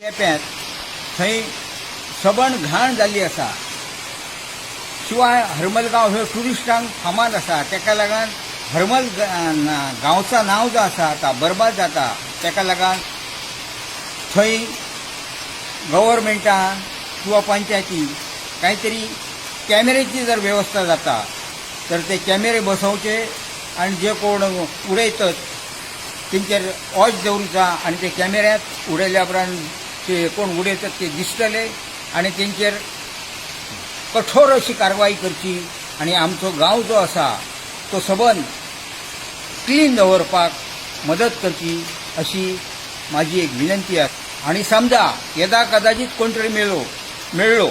केप्यांत थंय सबण घाण जाल्ली आसा. शिवाय हरमलगांव हो ट्युरिस्टांक फामाद आसा. ताका लागून हरमल गांवचा नांव जो आसा ता बरबाद जाता. ताका लागून थंय गव्हर्मेंटान किंवा पंचायती काहीतरी कॅमेऱ्याची जर व्यवस्था जाता तर ते कॅमेरे बसवचे आणि जे कोण उडयतात तेंचेर वॉच दवरूचा आणि ते कॅमेऱ्यात उडयल्या उपरांत ते कोण उडयतात ते दिसतले आणि तेंचेर कठोर अशी कारवाई करची आणि आमचो गांव जो आसा तो सबंद क्लीन दवरपाक मदत करची अशी माझी एक विनंती आहे. आणि समजा येदा कदाचित कोण तरी मेळ्ळो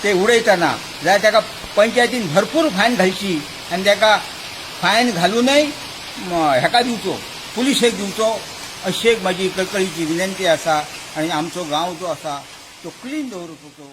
ते उडयतना जाल्यार ताका पंचायतीन भरपूर फायन घालची आनी ताका फायन घालूनय हेका दिवचो, पुलिशेक दिवचो अशी एक माझी कळकळीची विनंती आसा. आणि आमचो गांव जो आसा तो क्लीन दवरपाचो.